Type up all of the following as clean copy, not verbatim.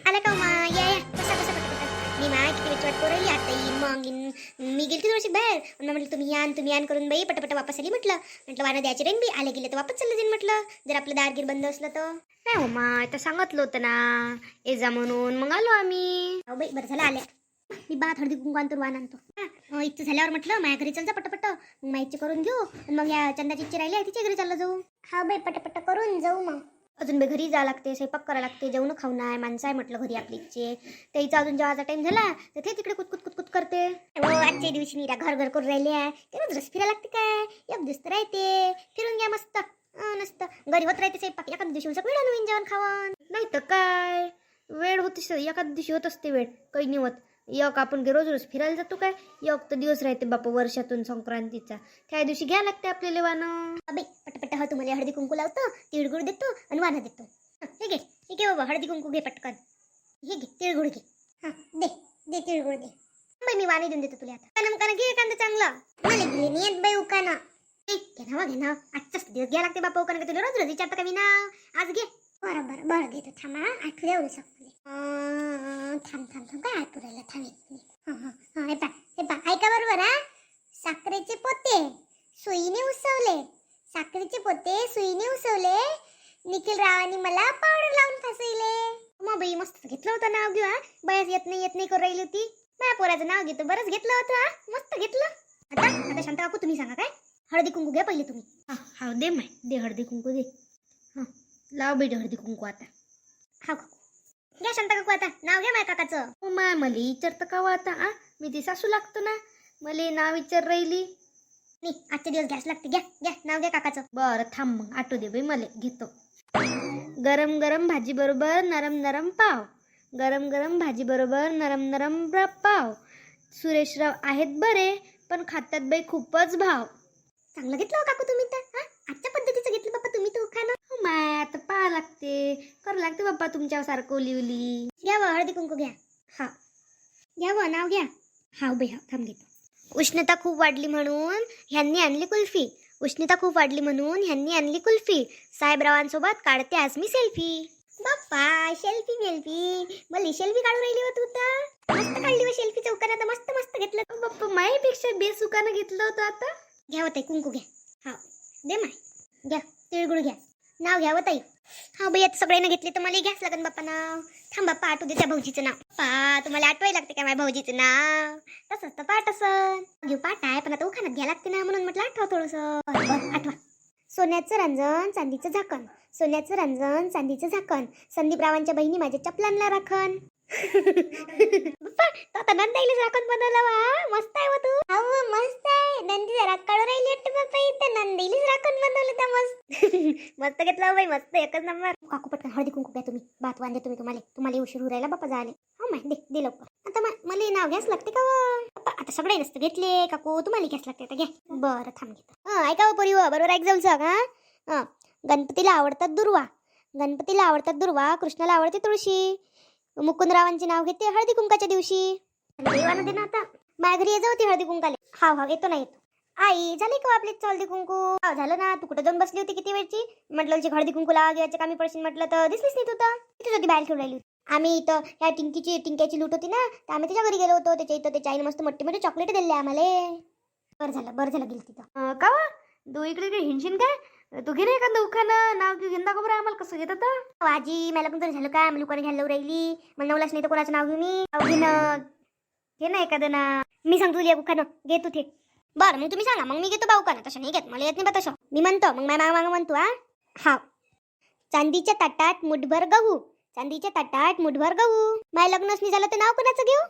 आला का मा या या कसा कसा पटपट मी मा किती वेळची वाट करू आता येईन मग मी गेली थोडीशी बाहेर आणि म्हटलं तुम्ही यान करून बाई पटापट वापस आली म्हटलं वाना द्यायची रेन बी आले गेले तर वापस चाललं जाईन म्हटलं जर आपलं दारगीर बंद असलं तर नाही हो मा आता सांगितलं होतं ना ये जा म्हणून मग आलो आम्ही हो बाई बरं झालं आल्या मी बात हळदी कुंकू आणतो वाण आणतो इच्छा झाल्यावर म्हटलं माझ्या घरी चल जा पटापट मग माहिती करून घेऊ मग या चंदाची इच्छा राहिली तिच्या घरी चाललं जाऊ हा बाई पटापट करून जाऊ मग अजून बे घरी जा लागते स्वयंपाक करा लागते जेवण खाऊन आहे माणसं आहे म्हटलं घरी आपली इच्छे त्याचा अजून जेव्हाचा टाइम झाला तर ते तिकडे कुतकुत कुतकुत करते हो आजच्या दिवशी मीरा घर घर करून राहिले आहे ते रोज रस फिरायला लागते काय एक दिवस तर राहते फिरून घ्या मस्त नसतं घरी होत राहते स्वयंपाक एखाद्या दिवशी वेळ नवीन जेवण खावण नाही तर काय वेळ होतीस एखाद्या दिवशी होत असते वेळ काही नाही होत एक आपण रोज रोज फिरायला जातो काय एक तर दिवस राहते बापा वर्षातून संक्रांतीचा त्या दिवशी घ्या लागते आपल्याला वानं अबे पटपट हा तुम्हाला हळदी कुंकू लावतो तिळगुळ देतो आणि वानं देतो हे घे बाबा हळदी कुंकू घे पटकन हे घे तिळगुळ घे हा दे तिळगुळ दे बाई मी वाणी देऊन देतो तुला आता काना घे एखादं चांगला मला गेले नाही येत बाई उकाना घे ना आजचाच दिवस घ्या लागते बापा उकाना तुला रोज रोज विचारता का मी ना आज घे बरं घेतो थांबा आठवू द्या उलसा थांब काय आठवू राहिला थांब हे पा ऐका बरोबर हा साखरेचे पोते सुईने उसवले साखरेचे पोते सुईने उसवले निखिल रावानी मला पावडर लावून फसवले मग बाई मस्त घेतलं होतं नाव घेऊ हा बयाच येत नाही करू राहिली होती माझ्या पोराचं नाव घेतो बरंच घेतलं होतं हा मस्त घेतलं आता शांत काकू तुम्ही सांगा काय हळदी कुंकू घ्या पहिले तुम्ही हा दे माय दे हळदी कुंकू दे हा लाव बेटे हळदी कुंकू आता हा काकू घ्या शांता काकू आता नाव घ्या माझ्या काकाचं हो माय मला विचारतं का आता आ मी ती सासू लागतो ना मला नाव विचार राहिली नाही आजचे दिवस घ्यास लागते घ्या नाव घ्या काकाचं बरं थांब मग आठवू दे बाई मला घेतो गरम गरम भाजी बरोबर नरम नरम पाव गरम गरम भाजी बरोबर नरम नरम पाव सुरेशराव आहेत बरे पण खातात बाई खूपच भाव चांगलं घेतलं हो काकू तुम्ही तर आजच्या पद्धतीचं घेतलं बाप्पा तुम्ही तो खाणं हो माय आता पाहा लागते करू लागते बाप्पा तुमच्या सारखं ओली घ्या व हळदी कुंकू घ्या हा घ्या व नाव घ्या हा बाई हा थांब घेतो उष्णता खूप वाढली म्हणून ह्यांनी आणली कुल्फी उष्णता खूप वाढली म्हणून ह्यांनी आणली कुल्फी साहेबरावांसोबत काढते आज मी सेल्फी बाप्पा सेल्फी मला सेल्फी काढून राहिली हो तू तर मस्त काढली व सेल्फी चौकानं तर मस्त मस्त घेतलं बाप्पा माईपेक्षा बेसुकानं घेतलं होतं आता घ्या होताई कुंकू घ्या हा दे माय घ्या तिळगुळ घ्या नाव घ्या होताई हा बाई आता सगळ्यांना घेतले तर मला घ्याच लागन बाप्पा नाव थांब बाप्पा आठवू दे त्या भाऊजीचं नाव तुम्हाला आठवायला लागते का माझ्या भाऊजीचं नाव तसंच तर पाठ असं घेऊ पाठ आहे पण आता उखानात घ्या लागते ना म्हणून म्हटलं आठवा थोडंसं आठवा सोन्याचं रंजन चांदीचं झाकण सोन्याचं रंजन चांदीचं झाकण संदीपरावांच्या बहिणी माझ्या चपलांना राखण आता नंदाईला राखण बनवला वा मस्त आहे व तू हो मस्त आहे नंदी जरा काढून राहिली वाटतं बाप्पा इथं नंदीलीच राखण बनवलं त्या मस्त मस्त घेतलं बाई मस्त एकच नंबर काकू पटकन हळदी कुंकू घ्या तुम्ही बात वांदे तुम्हाला उशीर होऊ राहिला बाप्पा झाले हो माय दे लवकर आता मला नाव घ्यास लागते का आता सगळे नसतं घेतले काकू तुम्हाला घ्यास लागते आता घ्या बरं थांब घेतो ऐका पोरी बरोबर ऐक जाऊ सग हा गणपतीला आवडतात दुर्वा कृष्णाला आवडते तुळशी मुकुंदरावांचे नाव घेते हळदी कुंकाच्या दिवशी देवानं दे ना आता माझ्या घरी येत होती हळदी कुंकाले हा येतो ना येतो आई झाली का आपली हळदी कुंकू झालं ना तू कुठं जाऊन बसली होती किती वेळची म्हटलं हळदी कुंकू लावायच्या कामी पडशील म्हटलं तर दिसलीच नाही तू तर तिथे होती बाहेर खेळून राहिली होती आम्ही इथं ह्या टिंक्याची लूट होती ना तर आम्ही त्याच्या घरी गेलो होतो त्याच्या आईने मस्त मोठे चॉकलेट दिले आम्हाला बरं झालं गेली तिथं का तू इकडे हिंडशील काय तू घे ना एखादं उखाणं नाव घेऊन दाखव बरं आम्हाला कसं घेत होतं आजी मला पण तर झालं काय मला दुकान घ्यायला राहिली मला नवलाच नाही तर कोणाचं नाव घेऊ मी घे ना एखादं ना मी सांगतो तुला उखाणं घे तू ते बरं मग तुम्ही सांगा मग मी घेतो बा उखाणं तसं नाही घेत मला येत नाही बा तसं मी म्हणतो मग माझ्या माग म्हणतो हा चांदीच्या ताटात मुठभर गहू माझ्या लग्नच नाही झालं तर नाव कोणाचं घेऊ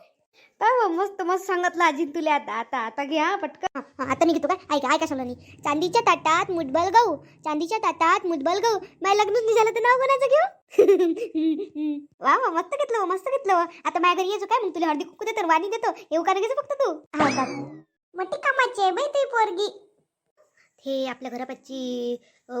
मस्त सांगितलं आजी तुला आता घ्या पटकन आता मी घेतो काय ऐका सांगलं नाही चांदीच्या ताटात मुठभर गहू माझ्या लग्नच नाही झालं तर नाव कोणाचं घेऊ वा मस्त घेतलं आता माझ्या घरी यायचो काय मग तुला हळदी कुंकू देतो वाणी देतो हे उखाणं घ्यायचं फक्त तू मोठी कामाची आहे बाई ती पोरगी हे आपल्या घरापाची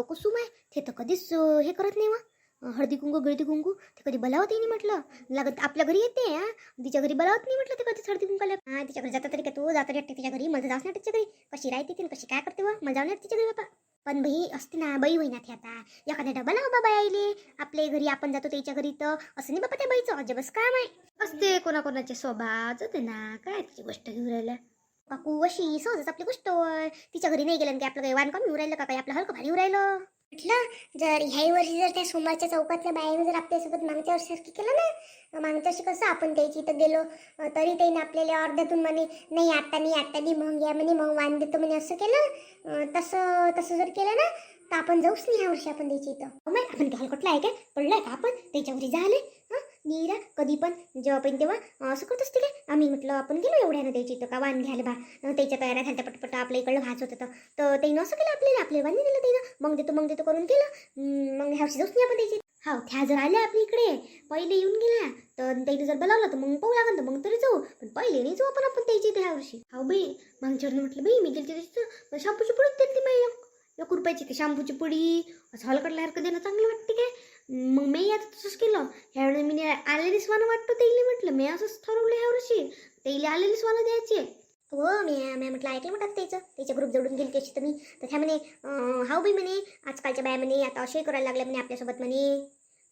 कुसुम आहे ते तर कधीच हे करत नाही वा हळदी कुंकू गिळदी कुंकू ते कधी बोलावत नाही म्हटलं. लागत आपल्या घरी येते हा, तिच्या घरी बोलावत नाही म्हटलं. ते कधीच हळदी कुंकाला हा तिच्या घरी जाता तरी का तू जाता वाटते तिच्या घरी. मला जाऊच नाही तिच्या घरी. कशी राहते ती कशी काय करते व मला जाऊन तिच्या घरी बाबा. पण बाई असते ना बाई होईना ती आता. एखादा डबा लाव बाबा यायले आपल्या घरी. आपण जातो त्याच्या घरी तर असं नाही बाबा त्या बाईचं अजबच काम आहे. असते कोणाकोणाचे स्वभाव जाते ना. काय तिची गोष्ट घेऊन राहिल्या काकू. अशी सहजच आपली गोष्ट होय. तिच्या घरी नाही गेलं की आपलं काही वाण कमी उरायलं का काही आपलं हलकं भारी उरायलं. म्हटलं जर ह्याही वर्षी जर त्या सोमवारच्या चौकातल्या बायाने जर आपल्यासोबत मागच्या वर्षी केलं ना, मागच्या वर्षी कसं आपण त्याची इथं गेलो तरी त्याने आपल्याला अर्ध्यातून म्हणे नाही आता नाही मग या म्हणे मग वाण देतो म्हणे असं केलं. तसं तसं जर केलं ना तर आपण जाऊच नाही ह्या वर्षी आपण त्याची इथं. आपण घाल कुठला आहे काय पडलाय का आपण त्याच्या घरी झाले. नीरा कधी पण जेव्हा पण तेव्हा असं करत असते काय. आम्ही म्हटलं आपण गेलो एवढ्यानं त्याची इथं का वाण घ्यायला बा. त्याच्या तयाऱ्या झाल्या पटपट आपल्या इकडलं भाच होतं तर त्यानं असं केलं आपल्याला वाण नाही दिलं त्यानं. मग देतो करून केलं. मग ह्या वर्षी जाऊच नाही आपण त्याची. हा त्या जर आल्या आपल्या इकडे पहिले येऊन गेल्या तर त्याने जर बोलावलं तर मग पाहू लागेल तर मग तरी जाऊ. पण पहिले नाही जाऊ आपण त्याची इथे ह्या वर्षी. हा बाई मागच्या म्हटलं बाई मी गेली तिथं शॅम्पूची पुडीच दिली बाई. 1 रुपयाची ती शॅम्पूची पुडी असं हलकडल्यासारखं देणं चांगलं वाटते काय. मग मी आता तसंच केलं. ह्यावेळेस मी आलेलीच वानं वाटतं त्याला. म्हटलं मी असंच ठरवलं ह्या वर्षी त्याला आलेलीच वानं द्यायचे. हो मी म्हटलं ऐकलं म्हणतात त्याच्या ग्रुप जोडून गेली त्याची तर मी तर त्या म्हणे हाऊ बाई म्हणे आजकालच्या बाया म्हणे आता असे करायला लागल्या म्हणे आपल्यासोबत म्हणे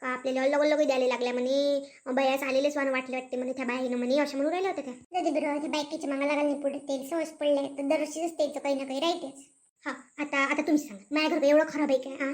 का आपल्याला अलग द्यायला लागल्या म्हणे. बायाच आलेलेच वानं वाटले वाटते म्हणे त्या बाईनं म्हणे अशा म्हणून राहिल्या होत्या त्या. बरोबर त्या बायकीच्या मागा लागला नाही पुढे ते सवस पडले तर दरवर्षीच त्याचं काही ना काही राहतेच. हा आता तुम्ही सांगा माझ्या घर एवढं खराब आहे काय.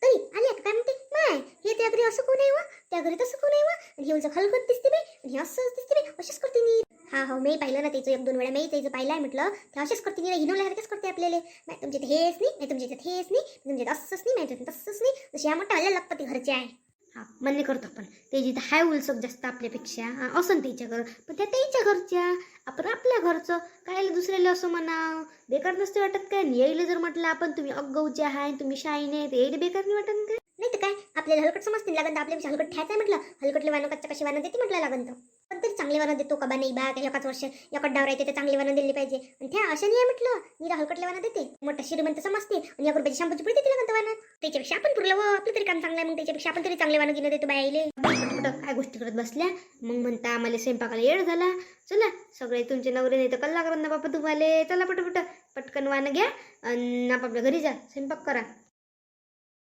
तरी आले आता काय म्हणते माय हे त्या घरी असं कोण आहे वा त्या घरी तसं कोण आहे वा. हे उलचं खलगत दिसते बाई हे असंच दिसते बाई असेच करते मी. हा हो मी पाहिलं ना त्याचं 1-2 वेळा मी त्याचं पाहिलं आहे म्हटलं ते असेच करते मी हिनवल्यासारखेच करते आपल्याला. नाही तुमच्या हेच नाही तुमच्या हेच नाही तुमच्या असंच नाही माहिती तसंच नाही जशी या मोठ्या आल्या लागतं ते घरचे आहे. हा म्हणणे करतो आपण त्याची तर हाय उलसक जास्त आपल्यापेक्षा असं त्याच्या घर पण त्या त्याच्या घरच्या आपण आपल्या घरचं काय दुसऱ्याला असं म्हणा बेकार नसते वाटत काय. यायला जर म्हटलं आपण तुम्ही अगौचे आहे तुम्ही शाई नाही ते यायला बेकार नाही वाटत काय. नाही तर काय आपल्याला हलकट समजते लागन तर आपल्यापेक्षा हलकट ठ्यायचं आहे म्हटलं. हलकटले वानं कच्च्या वानं देते म्हटलं लागन तर पण तरी चांगले वानं देतो का बा नाही बा काही एकाच वर्ष एकाच डाव राहते तर चांगले वानं दिले पाहिजे. आणि त्या अशा नाही आहे म्हटलं नीरा हलकटले वानं देते मोठा श्रीमंत समजते आणि 1 रुपयाची शॅम्पूची पुडी देते लागन तर वानात. त्याच्यापेक्षा आपण पुरलं व आपलं तरी काम चांगलं आहे. मग त्याच्यापेक्षा आपण तरी चांगले वानं घेणं देतो बायाले. कुठं काय गोष्टी करत बसल्या. मग म्हणता आम्हाला स्वयंपाकाला येळ झाला. चला सगळे तुमचे नवरे नाही तर कल्ला करत ना बापा तुम्हाला. चला पटकन वानं घ्या आणि आपापल्या घरी जा स्वयंपाक करा.